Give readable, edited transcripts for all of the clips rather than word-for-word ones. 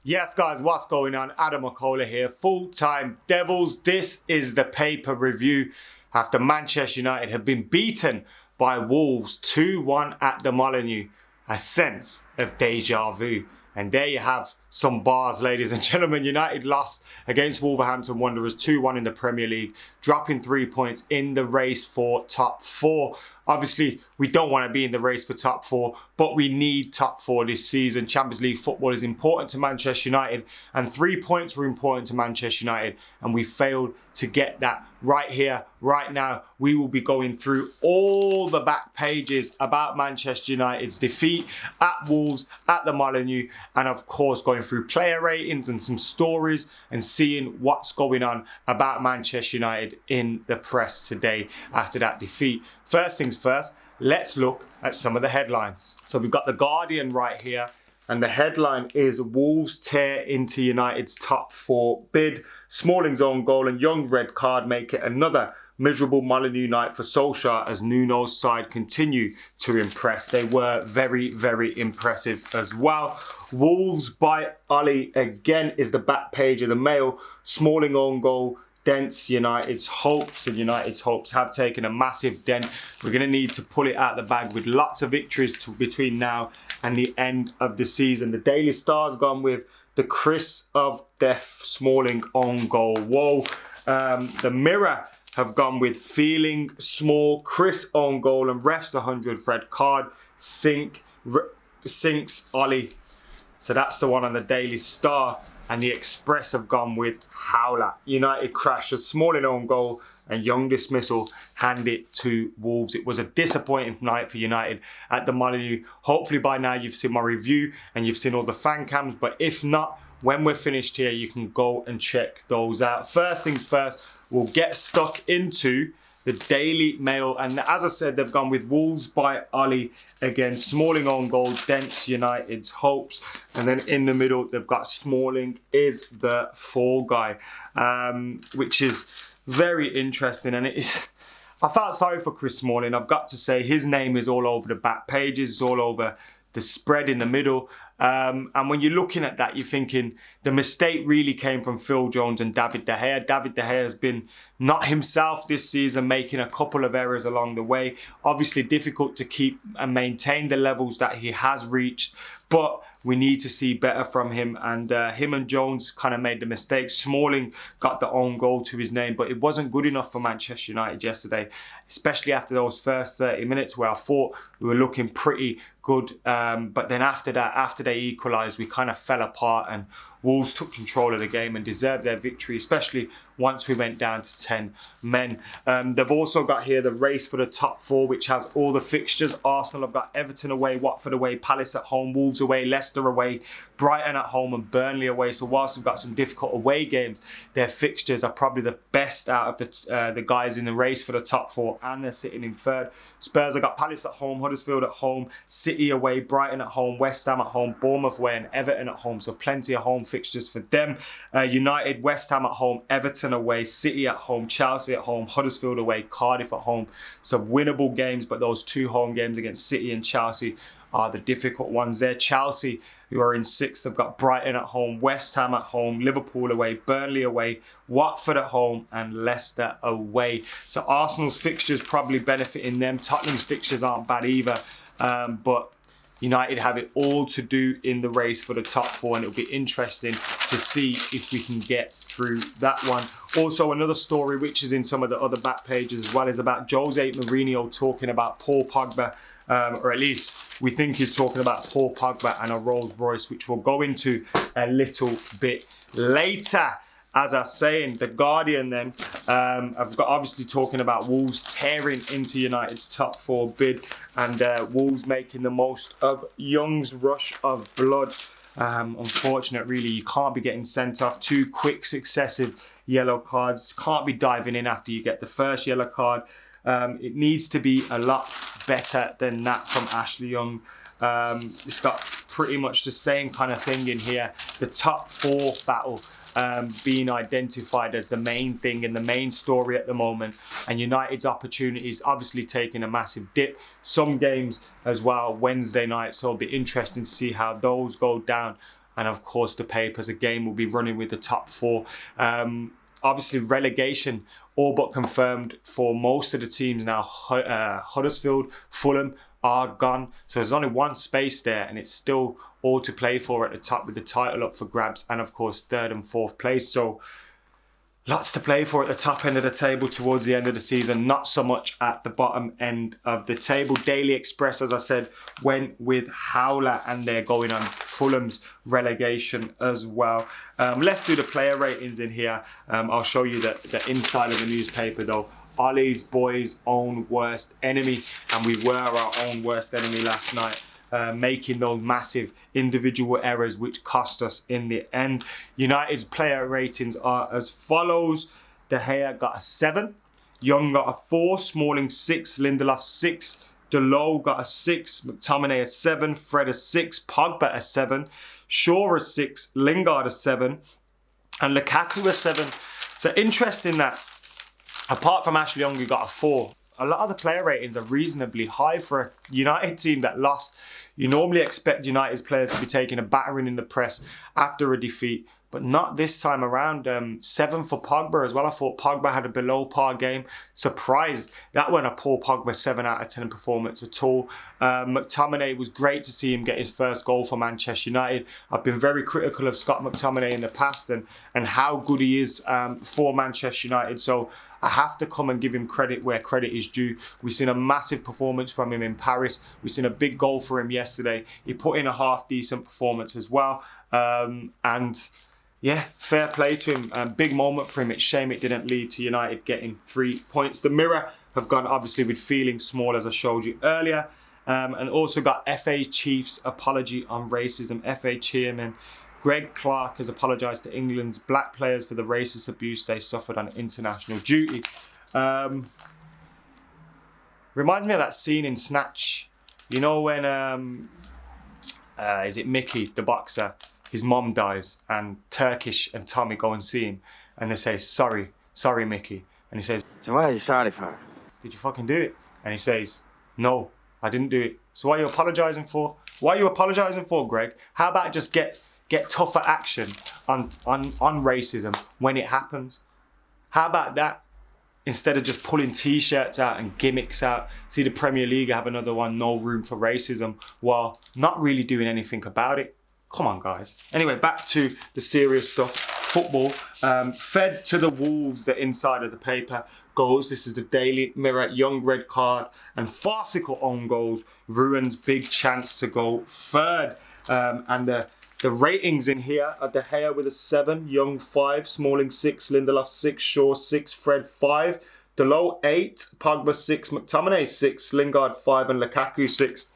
Yes, guys, what's going on? Adam McCullough here, Full-Time Devils. This is the paper review after Manchester United have been beaten by Wolves 2-1 at the Molineux. A sense of deja vu. And there you have some bars, ladies and gentlemen. United lost against Wolverhampton Wanderers 2-1 in the Premier League, dropping 3 points in the race for top four. Obviously, we don't want to be in the race for top four, but we need top four this season. Champions League football is important to Manchester United, and 3 points were important to Manchester United, and we failed to get that. Right here, right now, we will be going through all the back pages about Manchester United's defeat at Wolves, at the Molineux, and of course going through player ratings and some stories and seeing what's going on about Manchester United in the press today after that defeat. First things first, let's look at some of the headlines. So we've got The Guardian right here, and the headline is Wolves tear into United's top four bid. Smalling's own goal and Young red card make it another miserable Molineux night for Solskjaer as Nuno's side continue to impress. They were very, very impressive as well. Wolves by Ollie again is the back page of the Mail. Smalling own goal dents United's hopes, and United's hopes have taken a massive dent. We're going to need to pull it out of the bag with lots of victories between now and the end of the season. The Daily Star's gone with the Chris of Death Smalling own goal. Whoa. The Mirror have gone with feeling small, Chris own goal and refs 100 red card, sinks Ollie. So that's the one on the Daily Star. And the Express have gone with howler. United crashes, Smalling own goal and Young dismissal, hand it to Wolves. It was a disappointing night for United at the Molineux. Hopefully by now you've seen my review and you've seen all the fan cams, but if not, when we're finished here, you can go and check those out. First things first, we'll get stuck into the Daily Mail, and as I said, they've gone with Wolves by Ollie again. Smalling own goal dents United's hopes, and then in the middle they've got Smalling is the fall guy, which is very interesting. And it is, I felt sorry for Chris Smalling. I've got to say his name is all over the back pages, it's all over the spread in the middle. And when you're looking at that, you're thinking the mistake really came from Phil Jones and David De Gea. David De Gea has been not himself this season, making a couple of errors along the way. Obviously difficult to keep and maintain the levels that he has reached, but we need to see better from him. And him and Jones kind of made the mistake. Smalling got the own goal to his name, but it wasn't good enough for Manchester United yesterday, especially after those first 30 minutes where I thought we were looking pretty good. But then after that, after they equalised, we kind of fell apart and Wolves took control of the game and deserved their victory, especially once we went down to 10 men. They've also got here the race for the top four, which has all the fixtures. Arsenal have got Everton away, Watford away, Palace at home, Wolves away, Leicester away, Brighton at home and Burnley away. So whilst we've got some difficult away games, their fixtures are probably the best out of the guys in the race for the top four, and they're sitting in third. Spurs have got Palace at home, Huddersfield at home, City away, Brighton at home, West Ham at home, Bournemouth away and Everton at home. So plenty of home fixtures for them. United, West Ham at home, Everton away, City at home, Chelsea at home, Huddersfield away, Cardiff at home. Some winnable games, but those two home games against City and Chelsea are the difficult ones there. Chelsea, who are in sixth, have got Brighton at home, West Ham at home, Liverpool away, Burnley away, Watford at home and Leicester away. So Arsenal's fixtures probably benefiting them. Tottenham's fixtures aren't bad either, but United have it all to do in the race for the top four, and it'll be interesting to see if we can get through that one. Also, another story which is in some of the other back pages as well is about Jose Mourinho talking about Paul Pogba, or at least we think he's talking about Paul Pogba and a Rolls Royce, which we'll go into a little bit later. As I was saying, The Guardian then, I've got obviously talking about Wolves tearing into United's top four bid, and Wolves making the most of Young's rush of blood. Unfortunate, really, you can't be getting sent off. 2 quick successive yellow cards. Can't be diving in after you get the first yellow card. It needs to be a lot better than that from Ashley Young. It's got pretty much the same kind of thing in here. The top four battle being identified as the main thing and the main story at the moment, and United's opportunities obviously taking a massive dip. Some games as well Wednesday night, so it'll be interesting to see how those go down. and of course the papers again will be running with the top 4. Obviously relegation all but confirmed for most of the teams now. Huddersfield, Fulham are gone, so there's only one space there, and it's still all to play for at the top with the title up for grabs, and of course 3rd and 4th place. So lots to play for at the top end of the table towards the end of the season, not so much at the bottom end of the table. Daily Express, as I said, went with Howler, and they're going on Fulham's relegation as well. Let's do the player ratings in here. I'll show you the inside of the newspaper though. Ollie's boys' own worst enemy, and we were our own worst enemy last night. Making those massive individual errors which cost us in the end. United's player ratings are as follows. De Gea got a 7, Young got a 4, Smalling 6, Lindelof 6, Delot got a 6, McTominay a 7, Fred a 6, Pogba a 7, Shaw a 6, Lingard a 7, and Lukaku a 7. So interesting that apart from Ashley Young, who got a 4, a lot of the player ratings are reasonably high for a United team that lost. You normally expect United's players to be taking a battering in the press after a defeat, but not this time around. 7 for Pogba as well. I thought Pogba had a below par game. Surprised that wasn't a poor Pogba 7 out of 10 performance at all. McTominay, was great to see him get his first goal for Manchester United. I've been very critical of Scott McTominay in the past and how good he is for Manchester United. So I have to come and give him credit where credit is due. We've seen a massive performance from him in Paris. We've seen a big goal for him yesterday. He put in a half decent performance as well. And yeah, fair play to him. Big moment for him. It's shame it didn't lead to United getting 3 points. The Mirror have gone obviously with feeling small, as I showed you earlier. And also got FA Chief's apology on racism. FA Chairman Greg Clark has apologised to England's black players for the racist abuse they suffered on international duty. Reminds me of that scene in Snatch. You know when, is it Mickey, the boxer? His mom dies and Turkish and Tommy go and see him and they say, sorry Mickey. And he says, so what are you sorry for? Did you fucking do it? And he says, no, I didn't do it. So what are you apologising for? What are you apologising for, Greg? How about just get tougher action on racism when it happens? How about that? Instead of just pulling t-shirts out and gimmicks out. See the Premier League have another one, no room for racism, while not really doing anything about it. Come on, guys. Anyway, back to the serious stuff. Football. Fed to the Wolves, the inside of the paper goes. This is the Daily Mirror. Young red card and farcical own goals ruins big chance to go 3rd. And the ratings in here are De Gea with a 7, Young 5, Smalling 6, Lindelof 6, Shaw 6, Fred 5, Delot 8, Pogba 6, McTominay 6, Lingard 5, and Lukaku 6.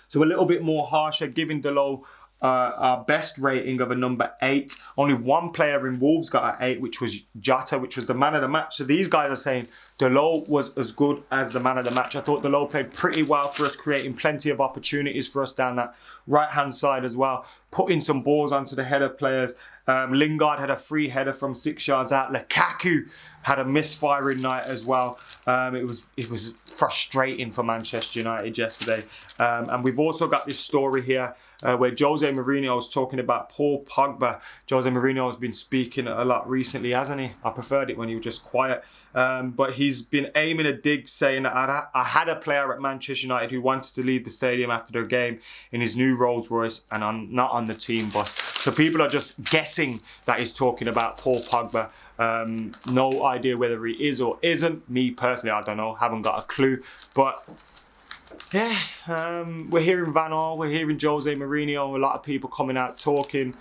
So a little bit more harsher, giving Delot our best rating of a number 8. Only one player in Wolves got an 8, which was Jota, which was the man of the match. So these guys are saying Delot was as good as the man of the match. I thought Delot played pretty well for us, creating plenty of opportunities for us down that right-hand side as well, putting some balls onto the header players. Lingard had a free header from 6 yards out. Lukaku had a misfiring night as well. It was frustrating for Manchester United yesterday. And we've also got this story here where Jose Mourinho was talking about Paul Pogba. Jose Mourinho has been speaking a lot recently, hasn't he? I preferred it when he was just quiet. But he's been aiming a dig, saying that I had a player at Manchester United who wanted to leave the stadium after their game in his new Rolls Royce, and I'm not on the team bus. So people are just guessing that he's talking about Paul Pogba. No idea whether he is or isn't. Me personally, I don't know. Haven't got a clue. But yeah, we're hearing Van Gaal, we're hearing Jose Mourinho, a lot of people coming out talking.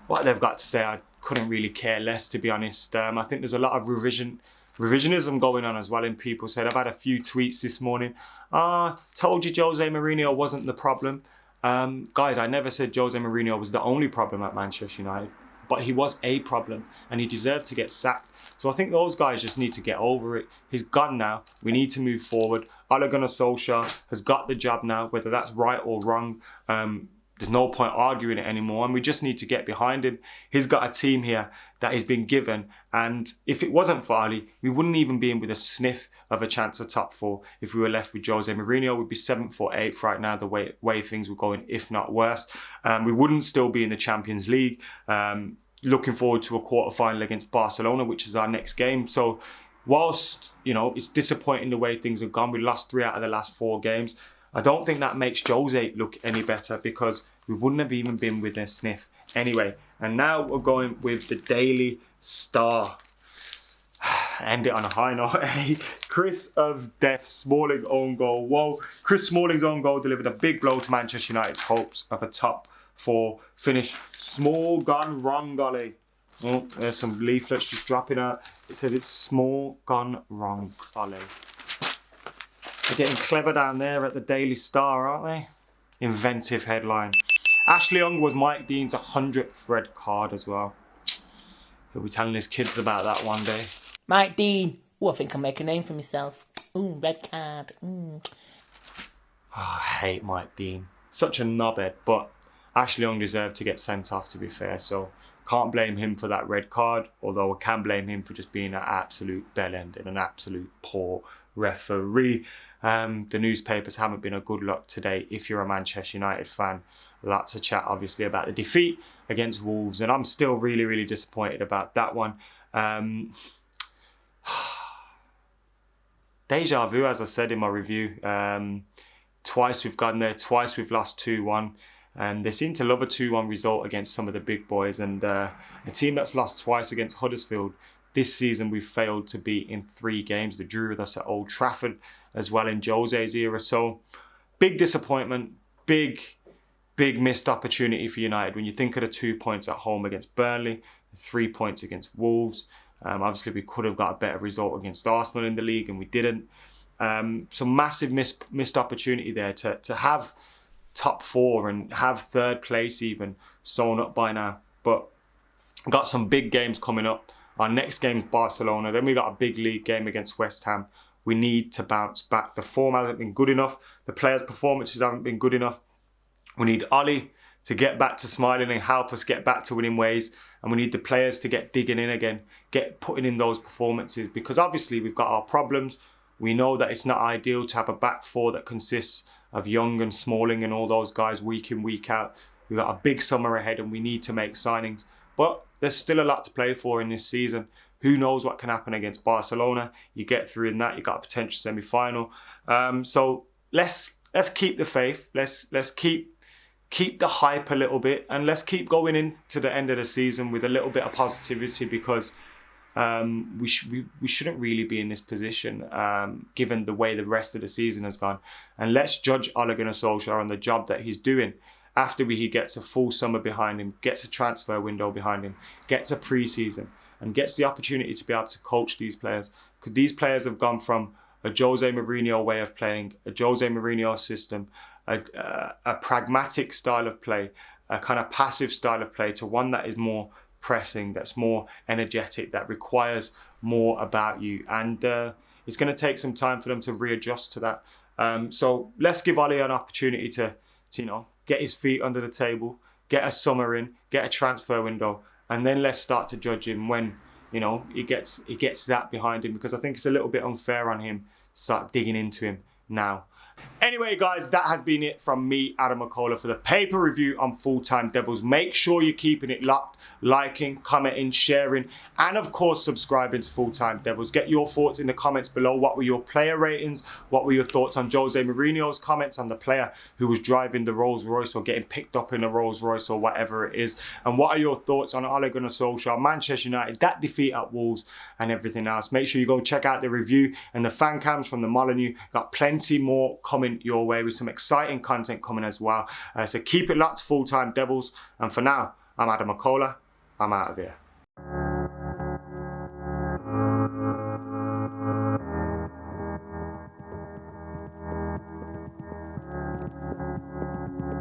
What they've got to say, I couldn't really care less, to be honest. I think there's a lot of revisionism going on as well in people said. I've had a few tweets this morning. Told you Jose Mourinho wasn't the problem. Guys, I never said Jose Mourinho was the only problem at Manchester United, but he was a problem and he deserved to get sacked. So I think those guys just need to get over it. He's gone now. We need to move forward. Ole Gunnar Solskjaer has got the job now, whether that's right or wrong. there's no point arguing it anymore, and we just need to get behind him. He's got a team here that he's been given, and if it wasn't for Ali, we wouldn't even be in with a sniff of a chance of top 4. If we were left with Jose Mourinho, we'd be 7th or 8th right now, the way things were going, if not worse. We wouldn't still be in the Champions League. Looking forward to a quarter-final against Barcelona, which is our next game. So whilst, you know, it's disappointing the way things have gone, we lost 3 out of the last 4 games, I don't think that makes Jose look any better, because we wouldn't have even been with a sniff anyway. And now we're going with the Daily Star. End it on a high note. Chris of Death, Smalling own goal. Whoa, Chris Smalling's own goal delivered a big blow to Manchester United's hopes of a top 4 finish. Small gone wrong, golly. Oh, there's some leaflets just dropping out. It says it's small gone wrong, golly. They're getting clever down there at the Daily Star, aren't they? Inventive headline. Ashley Young was Mike Dean's 100th red card as well. He'll be telling his kids about that one day. Mike Dean. Oh, I think I'll make a name for myself. Ooh, red card. Ooh. Oh, I hate Mike Dean. Such a knobhead, but Ashley Young deserved to get sent off, to be fair, so can't blame him for that red card, although I can blame him for just being an absolute bellend and an absolute poor referee. The newspapers haven't been a good look today if you're a Manchester United fan. Lots of chat, obviously, about the defeat against Wolves, and I'm still really, really disappointed about that one. Deja vu, as I said in my review. Twice we've gotten there, twice we've lost 2-1. They seem to love a 2-1 result against some of the big boys, and a team that's lost twice against Huddersfield this season, we've failed to beat in 3 games. They drew with us at Old Trafford as well in Jose's era. So big disappointment, big missed opportunity for United. When you think of the 2 points at home against Burnley, the 3 points against Wolves, obviously we could have got a better result against Arsenal in the league, and we didn't. So massive missed opportunity there to have top 4 and have 3rd place even sewn up by now. But we've got some big games coming up. Our next game is Barcelona. Then we got a big league game against West Ham. We need to bounce back. The form hasn't been good enough. The players' performances haven't been good enough. We need Ollie to get back to smiling and help us get back to winning ways. And we need the players to get digging in again, get putting in those performances. Because obviously we've got our problems. We know that it's not ideal to have a back 4 that consists of Young and Smalling and all those guys week in, week out. We've got a big summer ahead and we need to make signings. But there's still a lot to play for in this season. Who knows what can happen against Barcelona? You get through in that, you got a potential semi-final. So let's keep the faith. Let's keep the hype a little bit, and let's keep going into the end of the season with a little bit of positivity, because we shouldn't really be in this position given the way the rest of the season has gone. And let's judge Ole Gunnar Solskjaer on the job that he's doing after he gets a full summer behind him, gets a transfer window behind him, gets a pre-season, and gets the opportunity to be able to coach these players. Because these players have gone from a Jose Mourinho way of playing, a Jose Mourinho system, a pragmatic style of play, a kind of passive style of play, to one that is more pressing, that's more energetic, that requires more about you. And it's going to take some time for them to readjust to that. So let's give Ollie an opportunity to get his feet under the table, get a summer in, get a transfer window, and then let's start to judge him when he gets that behind him, because I think it's a little bit unfair on him to start digging into him now. Anyway, guys, that has been it from me, Adam McCullough, for the paper review on Full Time Devils. Make sure you're keeping it locked, liking, commenting, sharing, and of course subscribing to Full Time Devils. Get your thoughts in the comments below. What were your player ratings? What were your thoughts on Jose Mourinho's comments on the player who was driving the Rolls Royce or getting picked up in a Rolls Royce or whatever it is? And what are your thoughts on Ole Gunnar Solskjaer, Manchester United, that defeat at Wolves, and everything else? Make sure you go check out the review and the fan cams from the Molineux. Got plenty more coming your way with some exciting content coming as well. So keep it locked, Full Time Devils. And for now, I'm Adam McCullough. I'm out of here.